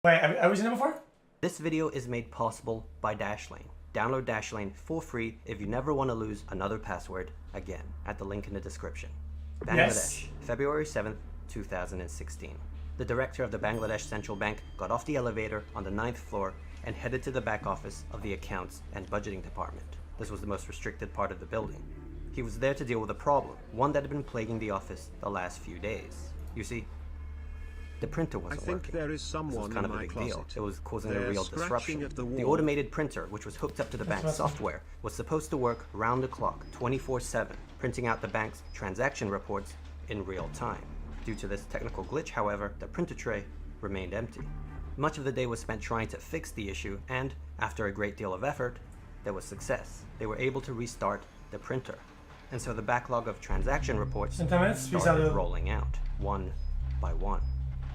Wait, have we seen it before? This video is made possible by Dashlane. Download Dashlane for free if you never want to lose another password again at the link in the description. Bangladesh, Yes. February 7th, 2016. The director of the Bangladesh Central Bank got off the elevator on the 9th floor and headed to the back office of the Accounts and Budgeting Department. This was the most restricted part of the building. He was there to deal with a problem, one that had been plaguing the office the last few days. You see, the printer wasn't working. There is someone this was kind of a big deal. It was causing a real disruption. The automated printer, which was hooked up to the bank's software, was supposed to work round the clock, 24/7, printing out the bank's transaction reports in real time. Due to this technical glitch, however, the printer tray remained empty. Much of the day was spent trying to fix the issue, and after a great deal of effort, there was success. They were able to restart the printer. And so the backlog of transaction reports started rolling out, one by one.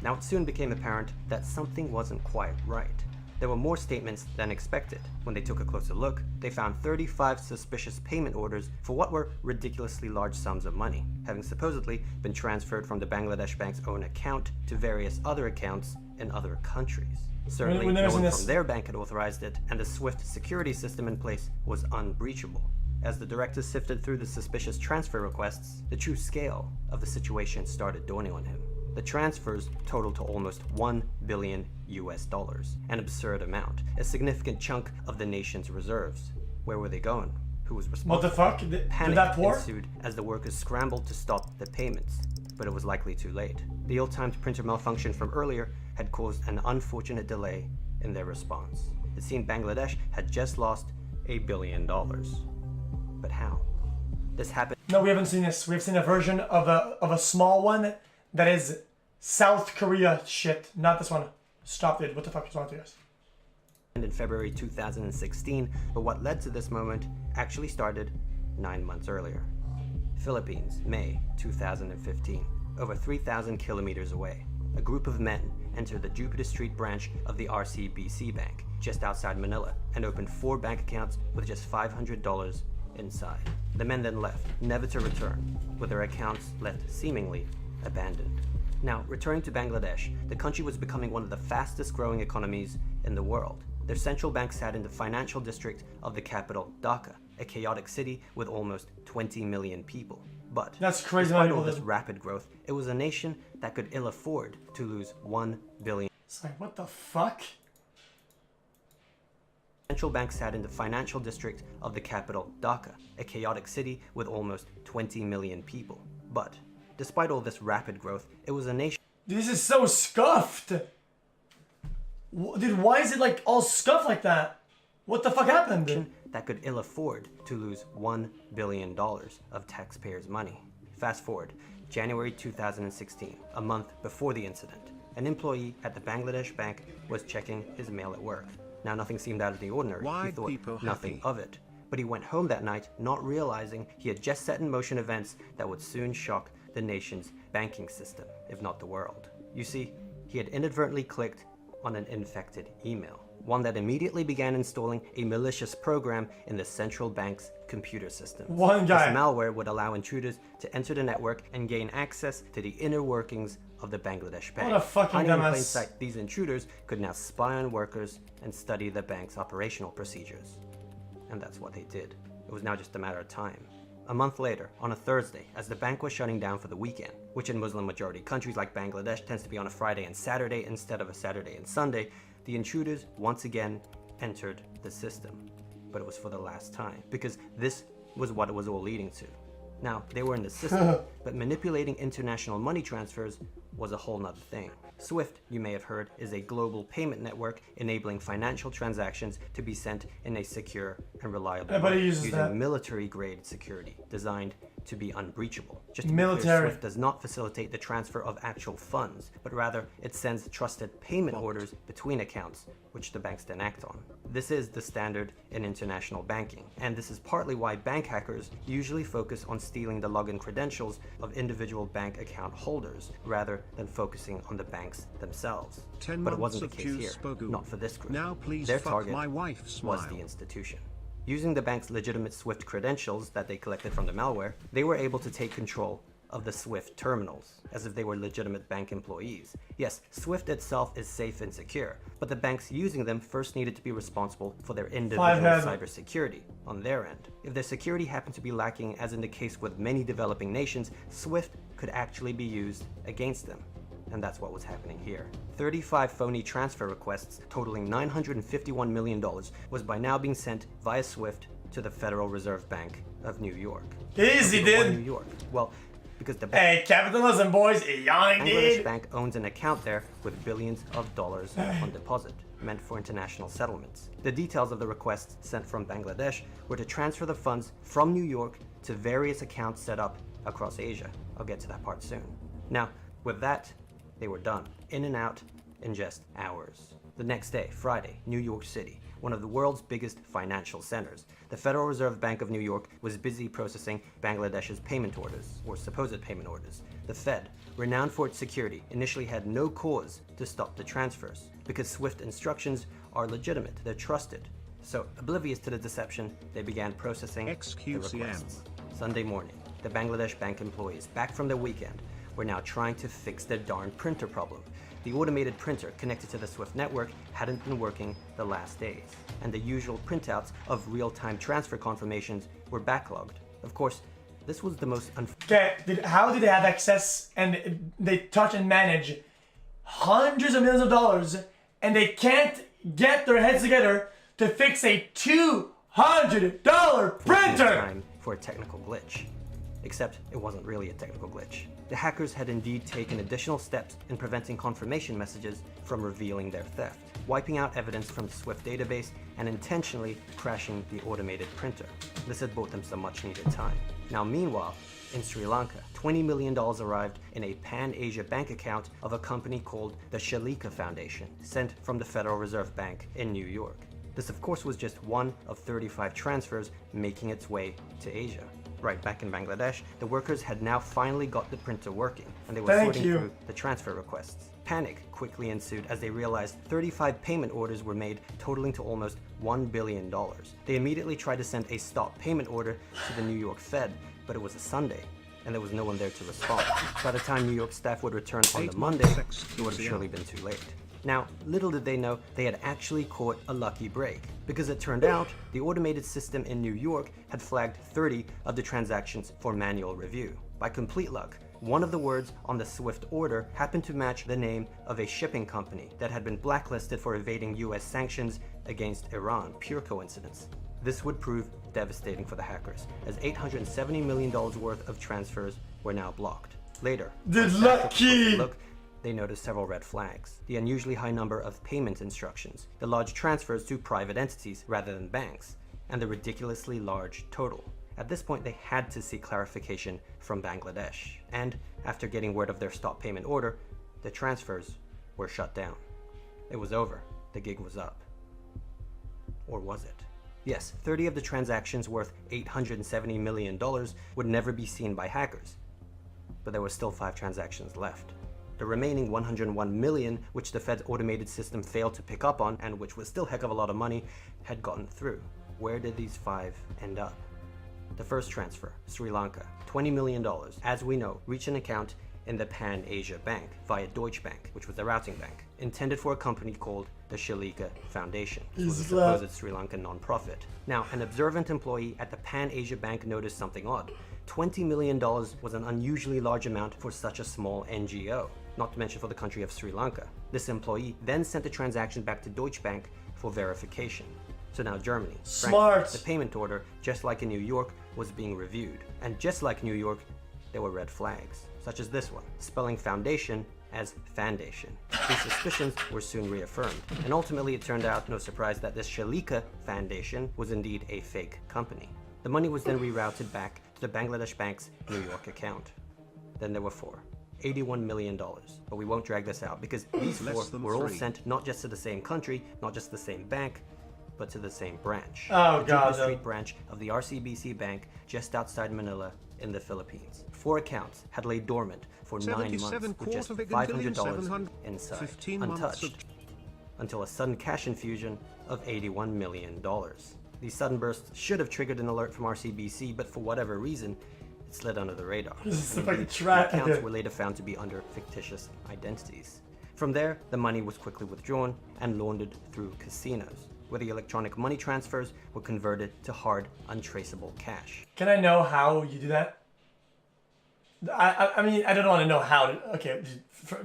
Now it soon became apparent that something wasn't quite right. There were more statements than expected. When they took a closer look, they found 35 suspicious payment orders for what were ridiculously large sums of money, having supposedly been transferred from the Bangladesh Bank's own account to various other accounts in other countries. Certainly, no one from their bank had authorized it, and the SWIFT security system in place was unbreachable. As the director sifted through the suspicious transfer requests, the true scale of the situation started dawning on him. The transfers totaled to almost $1 billion, an absurd amount, a significant chunk of the nation's reserves. Where were they going? Who was responsible? What the fuck? Panic ensued as the workers scrambled to stop the payments, but it was likely too late. The ill-timed printer malfunction from earlier had caused an unfortunate delay in their response. It seemed Bangladesh had just lost $1 billion. But how? This happened. No, we haven't seen this. We've seen a version of a small one that is South Korea shit. Not this one. Stop it. What the fuck is wrong with you guys? In February 2016, but what led to this moment actually started 9 months earlier. Philippines, May 2015. Over 3,000 kilometers away, a group of men entered the Jupiter Street branch of the RCBC Bank just outside Manila and opened 4 bank accounts with just $500 inside. The men then left, never to return, with their accounts left seemingly abandoned. Now, returning to Bangladesh, the country was becoming one of the fastest growing economies in the world. Their central bank sat in the financial district of the capital, Dhaka, a chaotic city with almost 20 million people. But that's crazy. Despite all this rapid growth, it was a nation that could ill afford to lose $1 billion. It's like, what the fuck? Central bank sat in the financial district of the capital, Dhaka, a chaotic city with almost 20 million people. But despite all this rapid growth, it was a nation. This is so scuffed. Dude, why is it like all scuffed like that? What the fuck happened? That could ill afford to lose $1 billion of taxpayers' money. Fast forward, January 2016, a month before the incident, an employee at the Bangladesh Bank was checking his mail at work. Now, nothing seemed out of the ordinary. He thought nothing of it. But he went home that night not realizing he had just set in motion events that would soon shock the nation's banking system, if not the world. You see, he had inadvertently clicked on an infected email, one that immediately began installing a malicious program in the central bank's computer system. This malware would allow intruders to enter the network and gain access to the inner workings of the Bangladesh Bank. What a fucking Hiding in dumbass. plain sight, these intruders could now spy on workers and study the bank's operational procedures. And that's what they did. It was now just a matter of time. A month later, on a Thursday, as the bank was shutting down for the weekend, which in Muslim-majority countries like Bangladesh tends to be on a Friday and Saturday instead of a Saturday and Sunday, the intruders once again entered the system. But it was for the last time, because this was what it was all leading to. Now, they were in the system, but manipulating international money transfers was a whole nother thing. SWIFT, you may have heard, is a global payment network enabling financial transactions to be sent in a secure and reliable way using military-grade security designed to be unbreachable. Just to be clear, SWIFT does not facilitate the transfer of actual funds, but rather it sends trusted payment orders between accounts, which the banks then act on. This is the standard in international banking, and this is partly why bank hackers usually focus on stealing the login credentials of individual bank account holders, rather than focusing on the banks themselves. But it wasn't the case here, not for this group. Their target was the institution. Using the bank's legitimate SWIFT credentials that they collected from the malware, they were able to take control of the SWIFT terminals, as if they were legitimate bank employees. Yes, SWIFT itself is safe and secure, but the banks using them first needed to be responsible for their individual cybersecurity on their end. If their security happened to be lacking, as in the case with many developing nations, SWIFT could actually be used against them. And that's what was happening here. 35 phony transfer requests totaling $951 million was by now being sent via SWIFT to the Federal Reserve Bank of New York. Easy, dude. New York. Well, because the capitalism, boys. Bangladesh Bank owns an account there with billions of dollars on deposit, meant for international settlements. The details of the requests sent from Bangladesh were to transfer the funds from New York to various accounts set up across Asia. I'll get to that part soon. Now, with that, they were done, in and out, in just hours. The next day, Friday, New York City, one of the world's biggest financial centers. The Federal Reserve Bank of New York was busy processing Bangladesh's payment orders, or supposed payment orders. The Fed, renowned for its security, initially had no cause to stop the transfers, because SWIFT instructions are legitimate, they're trusted. So, oblivious to the deception, they began processing the requests. Sunday morning, the Bangladesh Bank employees, back from their weekend, were now trying to fix their darn printer problem. The automated printer connected to the SWIFT network hadn't been working the last days, and the usual printouts of real-time transfer confirmations were backlogged. Of course, this was the most how did they have access and they touch and manage hundreds of millions of dollars and they can't get their heads together to fix a $200 printer? Time for a technical glitch. Except it wasn't really a technical glitch. The hackers had indeed taken additional steps in preventing confirmation messages from revealing their theft, wiping out evidence from the SWIFT database and intentionally crashing the automated printer. This had bought them some much needed time. Now meanwhile, in Sri Lanka, $20 million arrived in a Pan-Asia bank account of a company called the Shalika Foundation, sent from the Federal Reserve Bank in New York. This of course was just one of 35 transfers making its way to Asia. Right back in Bangladesh, the workers had now finally got the printer working, and they were sorting through the transfer requests. Panic quickly ensued as they realized 35 payment orders were made, totaling to almost $1 billion. They immediately tried to send a stop payment order to the New York Fed, but it was a Sunday, and there was no one there to respond. By the time New York staff would return on the Monday, it would have surely been too late. Now, little did they know they had actually caught a lucky break, because it turned out the automated system in New York had flagged 30 of the transactions for manual review. By complete luck, one of the words on the SWIFT order happened to match the name of a shipping company that had been blacklisted for evading US sanctions against Iran. Pure coincidence. This would prove devastating for the hackers, as $870 million worth of transfers were now blocked. Later, they noticed several red flags. The unusually high number of payment instructions, the large transfers to private entities rather than banks, and the ridiculously large total. At this point, they had to seek clarification from Bangladesh, and after getting word of their stop payment order, the transfers were shut down. It was over. The gig was up. Or was it? Yes, 30 of the transactions worth $870 million would never be seen by hackers, but there were still 5 transactions left. The remaining 101 million, which the Fed's automated system failed to pick up on, and which was still a heck of a lot of money, had gotten through. Where did these 5 end up? The first transfer, Sri Lanka, $20 million, as we know, reached an account in the Pan-Asia Bank via Deutsche Bank, which was the routing bank, intended for a company called the Shalika Foundation. This was a supposed Sri Lankan non-profit. Now, an observant employee at the Pan-Asia Bank noticed something odd. $20 million was an unusually large amount for such a small NGO, not to mention for the country of Sri Lanka. This employee then sent the transaction back to Deutsche Bank for verification. So now Germany, Frankfurt, the payment order, just like in New York, was being reviewed. And just like New York, there were red flags, such as this one, spelling foundation as Foundation. These suspicions were soon reaffirmed, and ultimately it turned out, no surprise, that this Shalika Foundation was indeed a fake company. The money was then rerouted back to the Bangladesh Bank's New York account. Then there were 4. $81 million. But we won't drag this out, because these 4 were all sent not just to the same country, not just the same bank, but to the same branch. Oh, the Street branch of the RCBC Bank just outside Manila in the Philippines. 4 accounts had laid dormant for 9 months with just $500 inside, untouched, until a sudden cash infusion of $81 million. These sudden bursts should have triggered an alert from RCBC, but for whatever reason, it slid under the radar. This is And like indeed, track. the accounts were later found to be under fictitious identities. From there, the money was quickly withdrawn and laundered through casinos, where the electronic money transfers were converted to hard, untraceable cash. Can I know how you do that? I mean, I don't want to know how. Okay,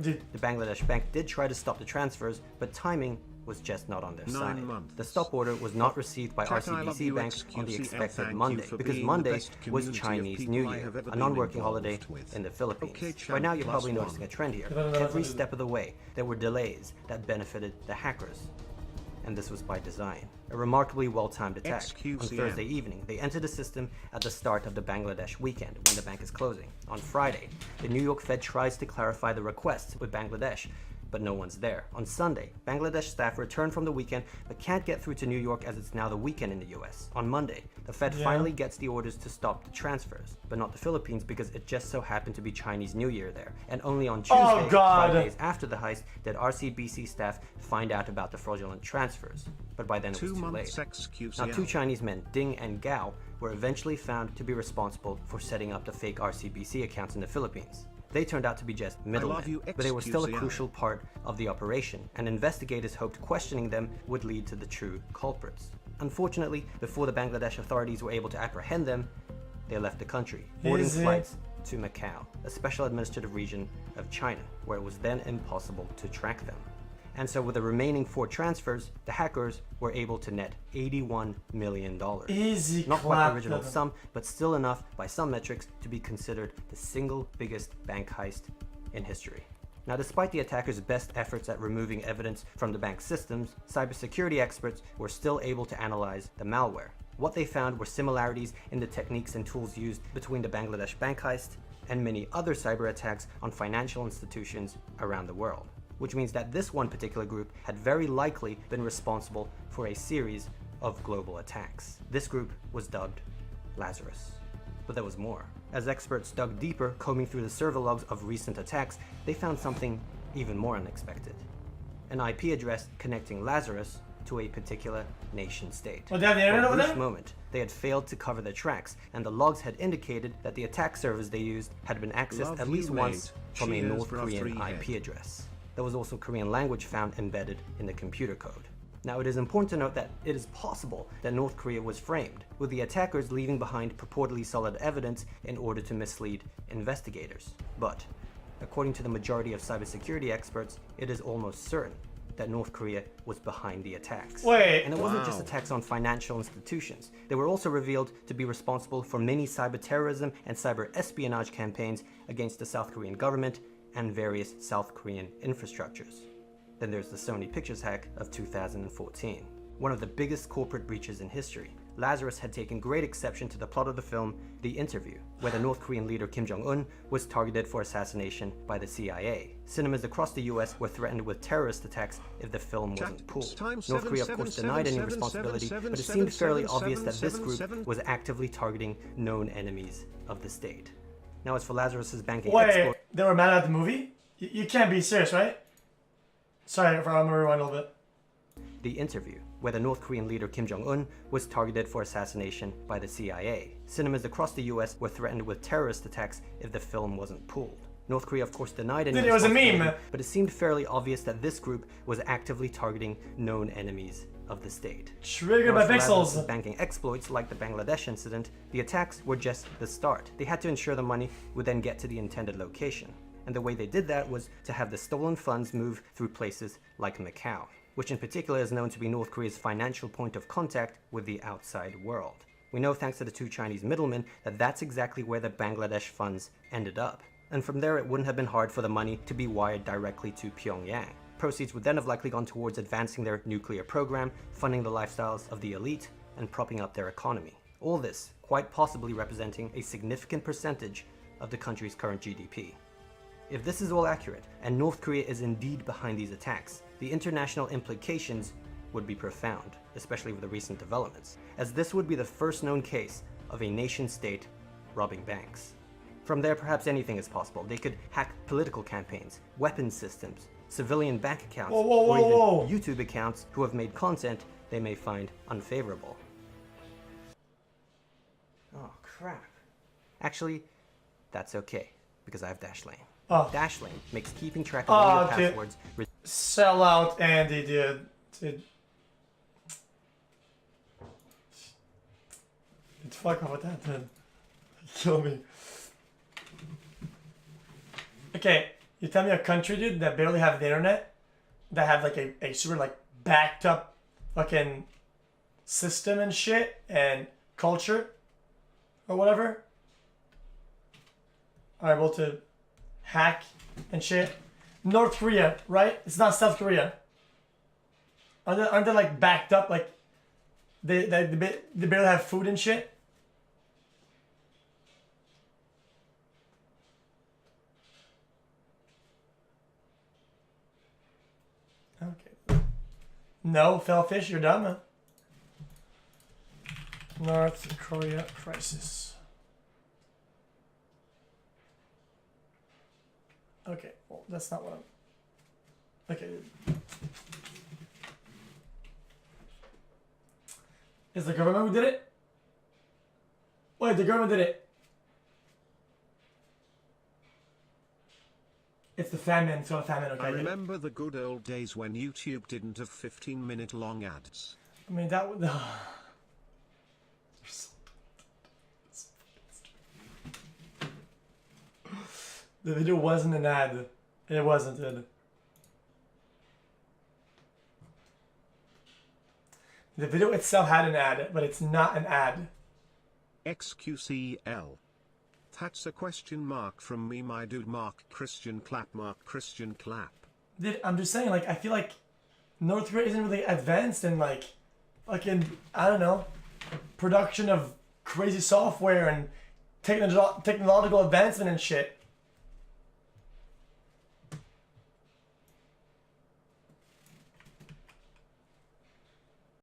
dude. The Bangladesh bank did try to stop the transfers, but timing was just not on their side. The stop order was not received by RCBC Bank on the expected Monday, because Monday was Chinese New Year, a non-working holiday in the Philippines. By now you're probably noticing a trend here. Every step of the way, there were delays that benefited the hackers. And this was by design. A remarkably well-timed attack. On Thursday evening, they entered the system at the start of the Bangladesh weekend, when the bank is closing. On Friday, the New York Fed tries to clarify the request with Bangladesh, but no one's there. On Sunday, Bangladesh staff return from the weekend but can't get through to New York as it's now the weekend in the US. On Monday, the Fed finally gets the orders to stop the transfers, but not the Philippines because it just so happened to be Chinese New Year there. And only on Tuesday, 5 days after the heist, did RCBC staff find out about the fraudulent transfers. But by then it was too late. Now, two Chinese men, Ding and Gao, were eventually found to be responsible for setting up the fake RCBC accounts in the Philippines. They turned out to be just middlemen, but they were still a crucial part of the operation, and investigators hoped questioning them would lead to the true culprits. Unfortunately, before the Bangladesh authorities were able to apprehend them, they left the country, boarding flights to Macau, a special administrative region of China, where it was then impossible to track them. And so with the remaining 4 transfers, the hackers were able to net $81 million. Not quite the original sum, but still enough by some metrics to be considered the single biggest bank heist in history. Now, despite the attackers' best efforts at removing evidence from the bank's systems, cybersecurity experts were still able to analyze the malware. What they found were similarities in the techniques and tools used between the Bangladesh bank heist and many other cyber attacks on financial institutions around the world, which means that this one particular group had very likely been responsible for a series of global attacks. This group was dubbed Lazarus. But there was more. As experts dug deeper, combing through the server logs of recent attacks, they found something even more unexpected. An IP address connecting Lazarus to a particular nation state. Oh, they have the internet over For a there? brief moment, they had failed to cover their tracks, and the logs had indicated that the attack servers they used had been accessed at least once from a North Korean IP address. There was also Korean language found embedded in the computer code. Now, it is important to note that it is possible that North Korea was framed, with the attackers leaving behind purportedly solid evidence in order to mislead investigators. But, according to the majority of cybersecurity experts, it is almost certain that North Korea was behind the attacks. Wait. And it wasn't just attacks on financial institutions. They were also revealed to be responsible for many cyber terrorism and cyber espionage campaigns against the South Korean government and various South Korean infrastructures. Then there's the Sony Pictures hack of 2014. One of the biggest corporate breaches in history. Lazarus had taken great exception to the plot of the film The Interview, where the North Korean leader Kim Jong-un was targeted for assassination by the CIA. Cinemas across the US were threatened with terrorist attacks if the film wasn't pulled. North Korea of course denied any responsibility, but it seemed fairly obvious that this group was actively targeting known enemies of the state. Now, as for Lazarus's banking exploit... They were mad at the movie? You can't be serious, right? Sorry, I'm gonna rewind a little bit. The Interview, where the North Korean leader Kim Jong-un was targeted for assassination by the CIA. Cinemas across the US were threatened with terrorist attacks if the film wasn't pulled. North Korea of course denied any responsibility, but it seemed fairly obvious that this group was actively targeting known enemies of the state. Triggered by pixels. Banking exploits like the Bangladesh incident, the attacks were just the start. They had to ensure the money would then get to the intended location. And the way they did that was to have the stolen funds move through places like Macau, which in particular is known to be North Korea's financial point of contact with the outside world. We know, thanks to the 2 Chinese middlemen, that that's exactly where the Bangladesh funds ended up. And from there, it wouldn't have been hard for the money to be wired directly to Pyongyang. Proceeds would then have likely gone towards advancing their nuclear program, funding the lifestyles of the elite, and propping up their economy. All this quite possibly representing a significant percentage of the country's current GDP. If this is all accurate, and North Korea is indeed behind these attacks, the international implications would be profound, especially with the recent developments, as this would be the first known case of a nation-state robbing banks. From there, perhaps anything is possible. They could hack political campaigns, weapons systems, civilian bank accounts, or even YouTube accounts who have made content they may find unfavorable. Oh, crap. Actually, That's okay, because I have Dashlane. Oh. Dashlane makes keeping track of all your dude. passwords. Sell out Andy, dude. Fuck off with that, dude. Kill me. Okay, you tell me a country, dude, that barely have the internet, that have like a super like backed up fucking system and shit and culture or whatever, are able to hack and shit. North Korea, right? It's not South Korea. Aren't they like backed up? Like they barely have food and shit. Okay. No, Fellfish, you're dumb. Huh? North Korea crisis. Okay, well, that's not what I'm... Okay. Is the government who did it? Wait, the government did it. It's the famine, it's not a famine, okay. I remember the good old days when YouTube didn't have 15-minute long ads. I mean, that would... The video wasn't an ad. It wasn't it. The video itself had an ad, but it's not an ad. xQcl. That's a question mark from me, my dude. Mark Christian clap, Mark Christian clap. Dude, I'm just saying, like, I feel like North Korea isn't really advanced in, like, fucking, I don't know, production of crazy software and technological advancement and shit.